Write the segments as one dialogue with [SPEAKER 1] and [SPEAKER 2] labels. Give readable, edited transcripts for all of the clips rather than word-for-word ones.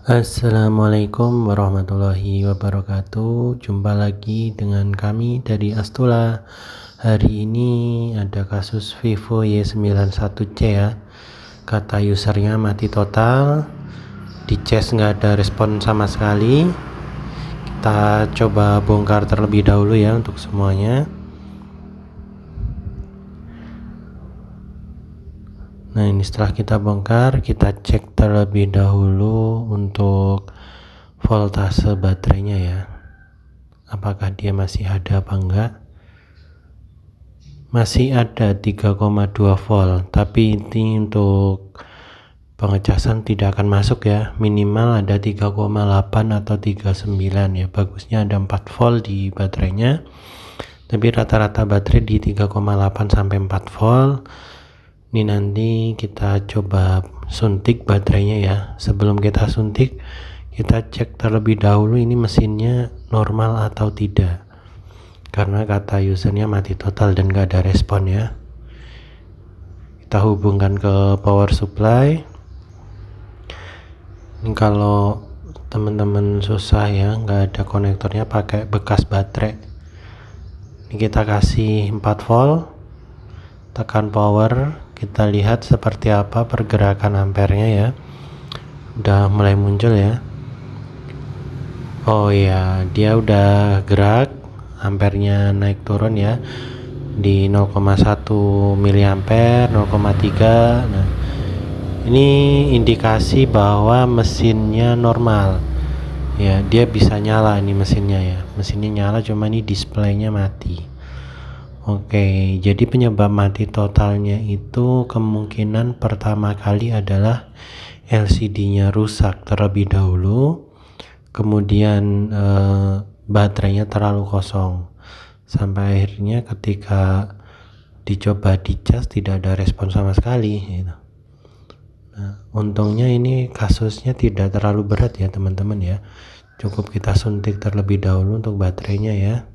[SPEAKER 1] Assalamualaikum warahmatullahi wabarakatuh. Jumpa lagi dengan kami dari Astula. Hari ini ada kasus Vivo Y91C ya. Kata usernya mati total. Di cas nggak ada respon sama sekali. Kita coba bongkar terlebih dahulu ya untuk semuanya. Nah, ini setelah kita bongkar, kita cek terlebih dahulu untuk voltase baterainya ya. Apakah dia masih ada apa enggak? Masih ada 3,2 volt, tapi ini untuk pengecasan tidak akan masuk ya. Minimal ada 3,8 atau 3,9 ya. Bagusnya ada 4 volt di baterainya. Tapi rata-rata baterai di 3,8 sampai 4 volt. Ini nanti kita coba suntik baterainya ya. Sebelum kita suntik, kita cek terlebih dahulu ini mesinnya normal atau tidak, karena kata usernya mati total dan gak ada respon ya. Kita hubungkan ke power supply. Ini kalau teman-teman susah ya, gak ada konektornya, pakai bekas baterai. Ini kita kasih 4 volt, tekan power, kita lihat seperti apa pergerakan ampernya ya. Udah mulai muncul ya. Oh ya, dia udah gerak, ampernya naik turun ya di 0,1 miliampere, 0,3. Nah, ini indikasi bahwa mesinnya normal ya. Dia bisa nyala ini mesinnya ya. Mesinnya nyala, cuma ini displaynya mati. Oke, jadi penyebab mati totalnya itu kemungkinan pertama kali adalah LCD-nya rusak terlebih dahulu, kemudian baterainya terlalu kosong, sampai akhirnya ketika dicoba dicas tidak ada respon sama sekali gitu. Nah, untungnya ini kasusnya tidak terlalu berat ya teman-teman ya. Cukup kita suntik terlebih dahulu untuk baterainya ya.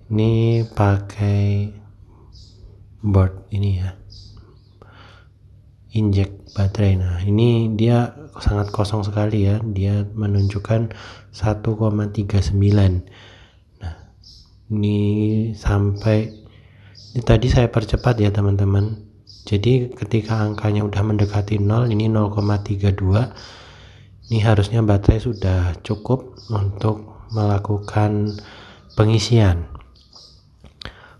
[SPEAKER 1] Ini pakai board ini ya, injek baterai. Nah, ini dia sangat kosong sekali ya. Dia menunjukkan 1,39. Nah, ini sampai ini tadi saya percepat ya teman-teman. Jadi ketika angkanya udah mendekati 0, ini 0,32. Ini harusnya baterai sudah cukup untuk melakukan pengisian.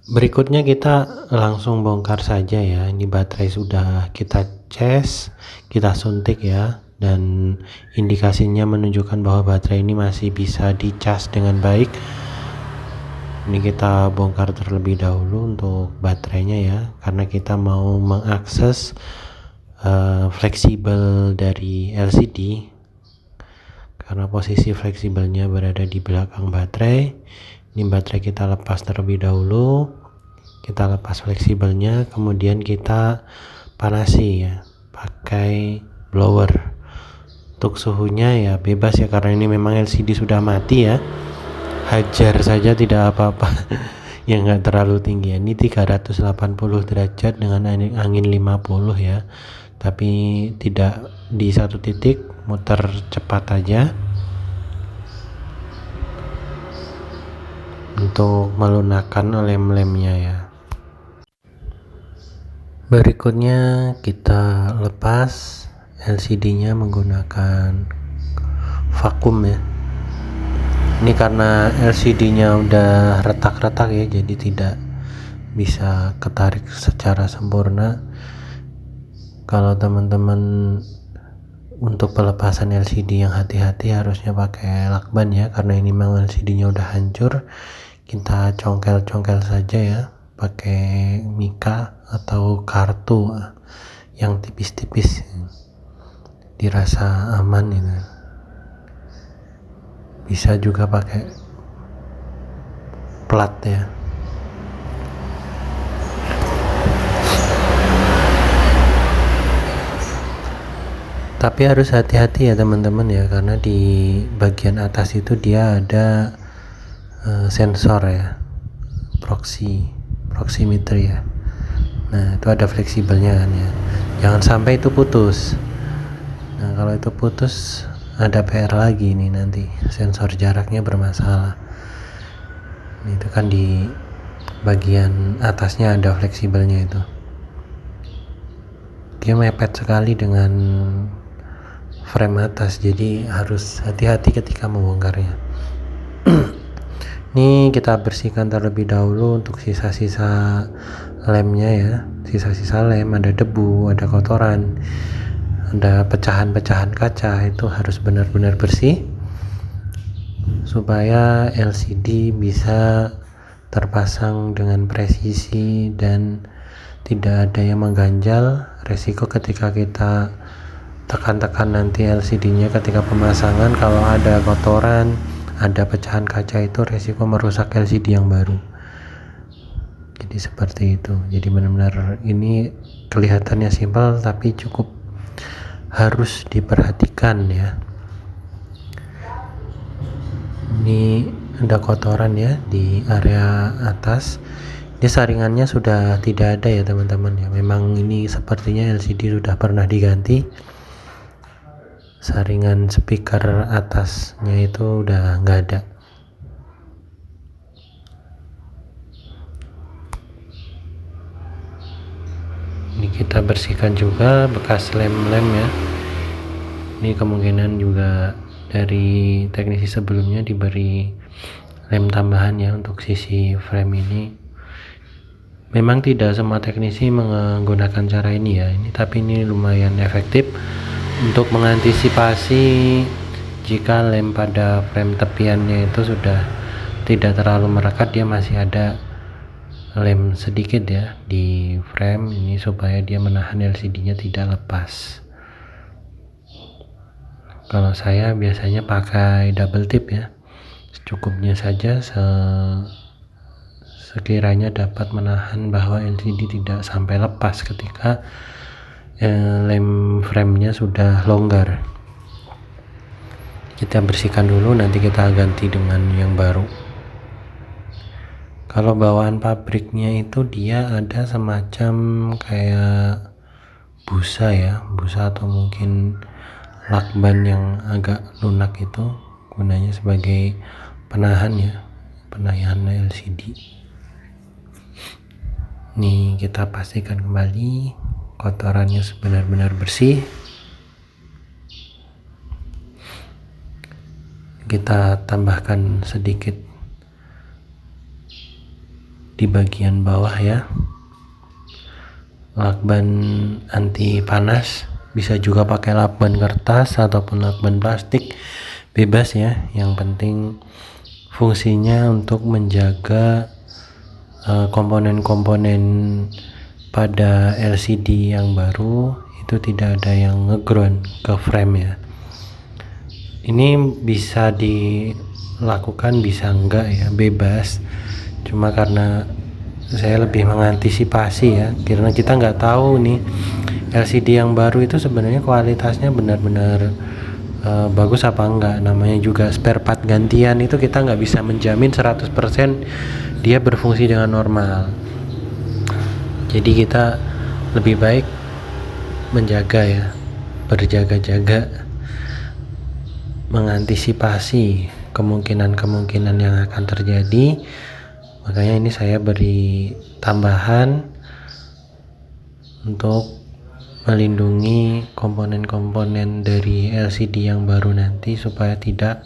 [SPEAKER 1] Berikutnya kita langsung bongkar saja ya. Ini baterai sudah kita cas, kita suntik ya, dan indikasinya menunjukkan bahwa baterai ini masih bisa dicas dengan baik. Ini kita bongkar terlebih dahulu untuk baterainya ya, karena kita mau mengakses fleksibel dari LCD, karena posisi fleksibelnya berada di belakang baterai. Ini baterai kita lepas terlebih dahulu, kita lepas fleksibelnya, kemudian kita panasi ya pakai blower. Untuk suhunya ya bebas ya, karena ini memang LCD sudah mati ya. Hajar saja tidak apa-apa. Yang nggak terlalu tinggi. Ini 380 derajat dengan angin 50 ya, tapi tidak di satu titik, muter cepat aja untuk melunakkan lem-lemnya ya. Berikutnya kita lepas LCD-nya menggunakan vakum ya. Ini karena LCD-nya udah retak-retak ya, jadi tidak bisa ketarik secara sempurna. Kalau teman-teman untuk pelepasan LCD yang hati-hati harusnya pakai lakban ya, karena ini memang LCD-nya udah hancur. Kita congkel-congkel saja ya pakai mika atau kartu yang tipis-tipis, dirasa aman gitu. Bisa juga pakai plat ya. Tapi harus hati-hati ya teman-teman ya, karena di bagian atas itu dia ada sensor ya, proximity ya. Nah, itu ada fleksibelnya kan ya. Jangan sampai itu putus. Nah, kalau itu putus ada PR lagi nih, nanti sensor jaraknya bermasalah. Itu kan di bagian atasnya ada fleksibelnya, itu dia mepet sekali dengan frame atas, jadi harus hati-hati ketika membongkarnya. Ini kita bersihkan terlebih dahulu untuk sisa-sisa lemnya ya, sisa-sisa lem, ada debu, ada kotoran, ada pecahan-pecahan kaca, itu harus benar-benar bersih supaya LCD bisa terpasang dengan presisi dan tidak ada yang mengganjal. Resiko ketika kita tekan-tekan nanti LCD-nya ketika pemasangan, kalau ada kotoran, ada pecahan kaca, itu resiko merusak LCD yang baru. Jadi seperti itu. Jadi benar-benar ini kelihatannya simpel tapi cukup harus diperhatikan ya. Ini ada kotoran ya di area atas. Ini saringannya sudah tidak ada ya teman-teman ya. Memang ini sepertinya LCD sudah pernah diganti. Saringan speaker atasnya itu udah nggak ada. Ini kita bersihkan juga bekas lem-lem ya. Ini kemungkinan juga dari teknisi sebelumnya diberi lem tambahan ya untuk sisi frame ini. Memang tidak semua teknisi menggunakan cara ini ya, tapi ini lumayan efektif untuk mengantisipasi jika lem pada frame tepiannya itu sudah tidak terlalu merekat, dia masih ada lem sedikit ya di frame ini supaya dia menahan LCD-nya tidak lepas. Kalau saya biasanya pakai double tip ya, secukupnya saja sekiranya dapat menahan bahwa LCD tidak sampai lepas ketika lem frame-nya sudah longgar. Kita bersihkan dulu, nanti kita ganti dengan yang baru. Kalau bawaan pabriknya itu dia ada semacam kayak busa ya, busa atau mungkin lakban yang agak lunak, itu gunanya sebagai penahan ya, penahan LCD. Nih kita pastikan kembali kotorannya benar-benar bersih. Kita tambahkan sedikit di bagian bawah ya, lakban anti panas. Bisa juga pakai lakban kertas ataupun lakban plastik, bebas ya. Yang penting fungsinya untuk menjaga komponen-komponen pada LCD yang baru itu tidak ada yang ngeground ke frame ya. Ini bisa dilakukan, bisa enggak ya, bebas. Cuma karena saya lebih mengantisipasi ya, karena kita nggak tahu nih LCD yang baru itu sebenarnya kualitasnya benar-benar bagus apa enggak. Namanya juga spare part gantian, itu kita nggak bisa menjamin 100% dia berfungsi dengan normal. Jadi kita lebih baik menjaga ya, berjaga-jaga, mengantisipasi kemungkinan-kemungkinan yang akan terjadi. Makanya ini saya beri tambahan untuk melindungi komponen-komponen dari LCD yang baru nanti supaya tidak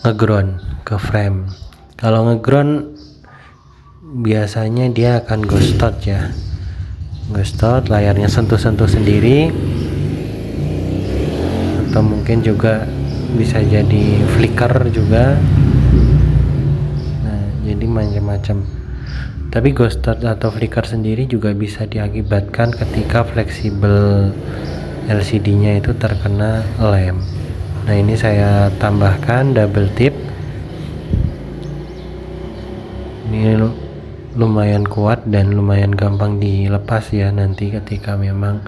[SPEAKER 1] ngeground ke frame. Kalau ngeground biasanya dia akan ghost out ya, ghost out, layarnya sentuh-sentuh sendiri, atau mungkin juga bisa jadi flicker juga. Nah jadi macam-macam. Tapi ghost out atau flicker sendiri juga bisa diakibatkan ketika fleksibel LCD-nya itu terkena lem. Nah ini saya tambahkan double tip. Ini lumayan kuat dan lumayan gampang dilepas ya nanti ketika memang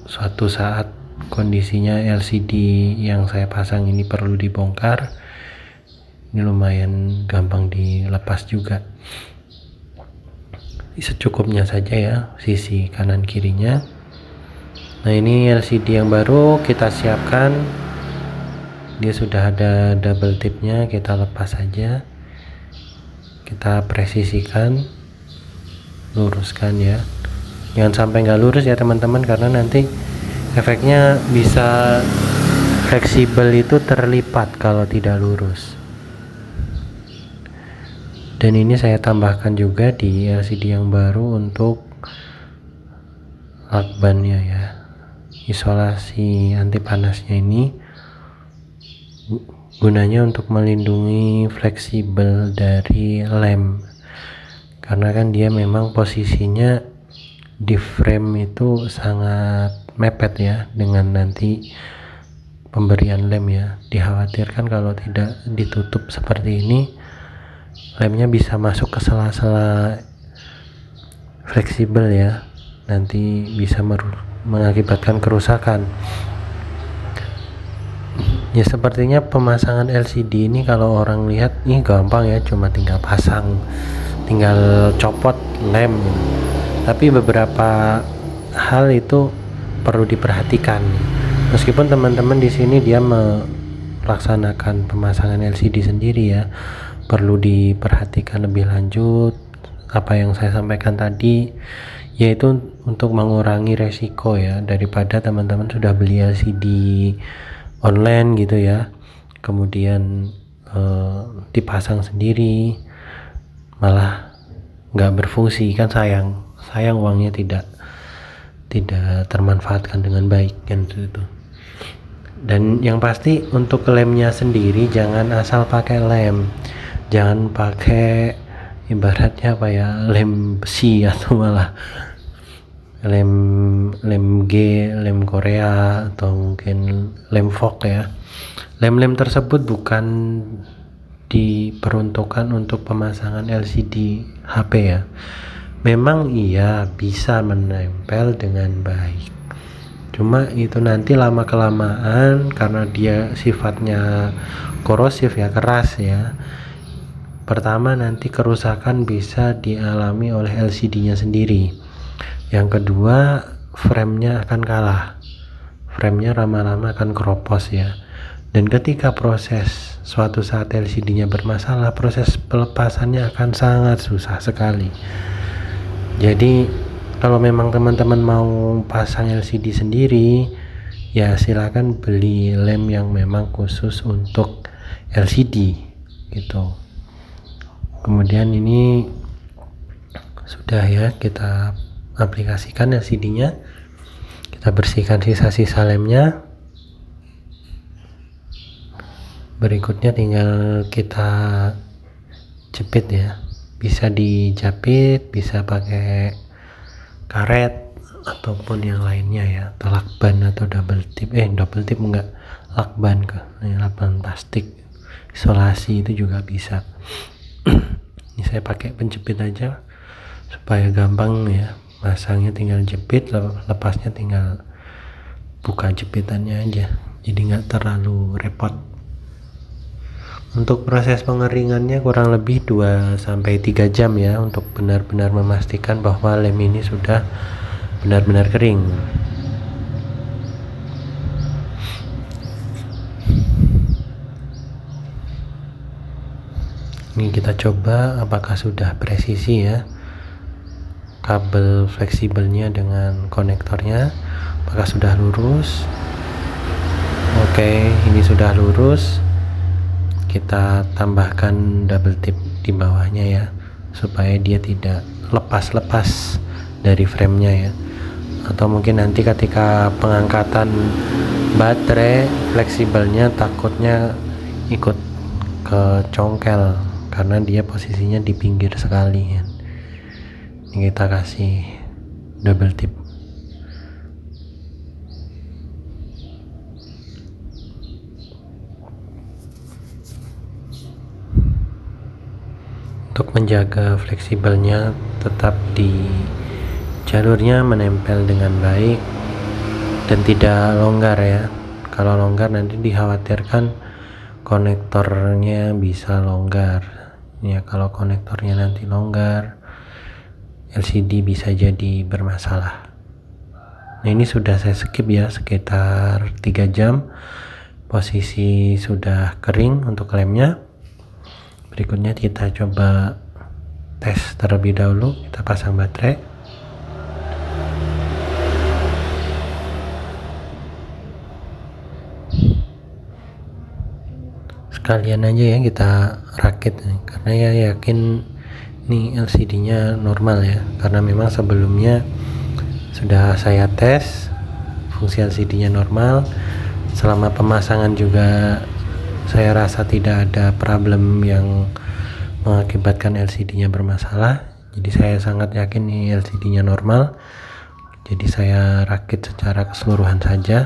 [SPEAKER 1] suatu saat kondisinya LCD yang saya pasang ini perlu dibongkar. Ini lumayan gampang dilepas juga. Secukupnya saja ya, sisi kanan kirinya. Nah, ini LCD yang baru kita siapkan, dia sudah ada double tipnya, kita lepas saja, kita presisikan, luruskan ya, jangan sampai nggak lurus ya teman-teman, karena nanti efeknya bisa fleksibel itu terlipat kalau tidak lurus. Dan ini saya tambahkan juga di LCD yang baru untuk lakbannya ya, isolasi anti panasnya ini gunanya untuk melindungi fleksibel dari lem, karena kan dia memang posisinya di frame itu sangat mepet ya dengan nanti pemberian lem ya. Dikhawatirkan kalau tidak ditutup seperti ini, lemnya bisa masuk ke sela-sela fleksibel ya, nanti bisa mengakibatkan kerusakan. Ya sepertinya pemasangan LCD ini kalau orang lihat ini gampang ya, cuma tinggal pasang, tinggal copot lem, tapi beberapa hal itu perlu diperhatikan. Meskipun teman-teman di sini dia melaksanakan pemasangan LCD sendiri ya, perlu diperhatikan lebih lanjut apa yang saya sampaikan tadi, yaitu untuk mengurangi resiko ya, daripada teman-teman sudah beli LCD online gitu ya, kemudian dipasang sendiri malah nggak berfungsi, kan sayang uangnya tidak termanfaatkan dengan baik kan itu. Dan yang pasti untuk lemnya sendiri jangan asal pakai lem, jangan pakai ibaratnya apa ya, lem besi atau malah lem G, lem Korea, atau mungkin lem Fox ya. Lem-lem tersebut bukan diperuntukkan untuk pemasangan LCD HP ya. Memang iya bisa menempel dengan baik, cuma itu nanti lama kelamaan karena dia sifatnya korosif ya, keras ya. Pertama, nanti kerusakan bisa dialami oleh LCD-nya sendiri. Yang kedua, frame-nya akan kalah, frame-nya lama-lama akan keropos ya. Dan ketika proses suatu saat LCD-nya bermasalah, proses pelepasannya akan sangat susah sekali. Jadi kalau memang teman-teman mau pasang LCD sendiri ya silakan beli lem yang memang khusus untuk LCD gitu. Kemudian ini sudah ya, kita aplikasikan LCD-nya, kita bersihkan sisa-sisa lemnya. Berikutnya tinggal kita jepit ya, bisa dijepit, bisa pakai karet ataupun yang lainnya ya, atau lakban atau double tip enggak, lakban lakban plastik isolasi itu juga bisa. Ini saya pakai penjepit aja supaya gampang ya, masangnya tinggal jepit, lepasnya tinggal buka jepitannya aja, jadi nggak terlalu repot. Untuk proses pengeringannya kurang lebih 2-3 jam ya, untuk benar-benar memastikan bahwa lem ini sudah benar-benar kering. Ini kita coba apakah sudah presisi ya kabel fleksibelnya dengan konektornya, apakah sudah lurus. Oke, ini sudah lurus. Kita tambahkan double tip di bawahnya ya, supaya dia tidak lepas-lepas dari framenya ya. Atau mungkin nanti ketika pengangkatan baterai, fleksibelnya takutnya ikut ke congkel karena dia posisinya di pinggir sekali ya. Ini kita kasih double tip. Untuk menjaga fleksibelnya tetap di jalurnya menempel dengan baik dan tidak longgar ya. Kalau longgar nanti dikhawatirkan konektornya bisa longgar ya. Kalau konektornya nanti longgar, LCD bisa jadi bermasalah. Nah, ini sudah saya skip ya sekitar 3 jam. Posisi sudah kering untuk lemnya. Berikutnya kita coba tes terlebih dahulu. Kita pasang baterai. Sekalian aja ya kita rakit nih, karena ya yakin nih LCD-nya normal ya, karena memang sebelumnya sudah saya tes fungsi LCD-nya normal. Selama pemasangan juga saya rasa tidak ada problem yang mengakibatkan LCD-nya bermasalah. Jadi saya sangat yakin nih LCD-nya normal. Jadi saya rakit secara keseluruhan saja.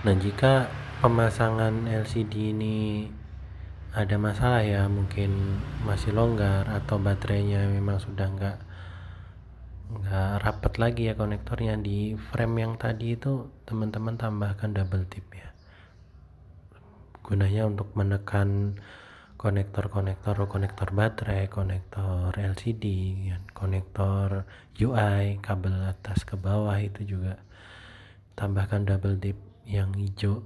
[SPEAKER 1] Nah, jika pemasangan LCD ini ada masalah ya, mungkin masih longgar atau baterainya memang sudah nggak rapat lagi ya konektornya, di frame yang tadi itu teman-teman tambahkan double tip ya, gunanya untuk menekan konektor baterai, konektor LCD, konektor UI, kabel atas ke bawah itu juga tambahkan double tip yang hijau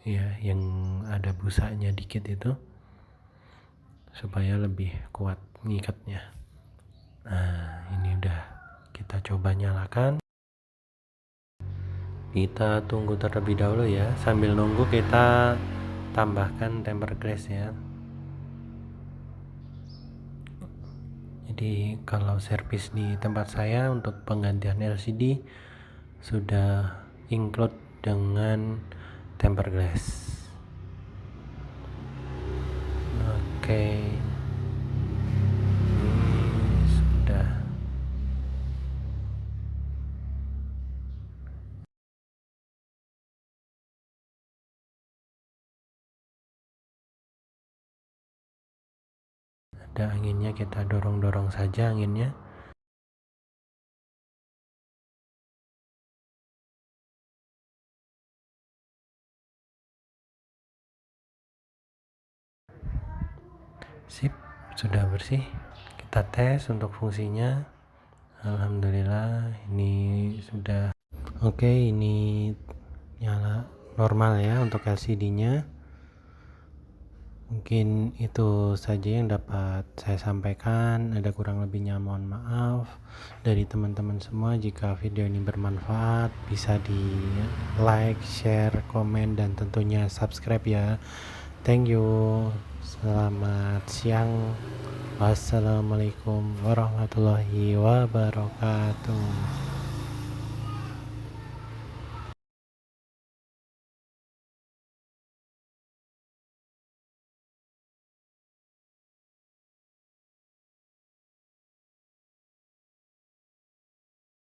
[SPEAKER 1] ya, yang ada busanya dikit itu, supaya lebih kuat ngikatnya. Nah, ini udah kita coba nyalakan. Kita tunggu terlebih dahulu ya. Sambil nunggu kita tambahkan tempered glass ya. Jadi kalau servis di tempat saya untuk penggantian LCD sudah include dengan tempered glass. Oke. Ini sudah. Ada anginnya, kita dorong-dorong saja anginnya. Sip, sudah bersih. Kita tes untuk fungsinya. Alhamdulillah ini sudah oke. Ini nyala normal ya untuk LCD-nya. Mungkin itu saja yang dapat saya sampaikan. Ada kurang lebihnya mohon maaf dari teman-teman semua. Jika video ini bermanfaat, bisa di like, share, komen, dan tentunya subscribe ya. Thank you. Selamat siang. Wassalamualaikum warahmatullahi wabarakatuh.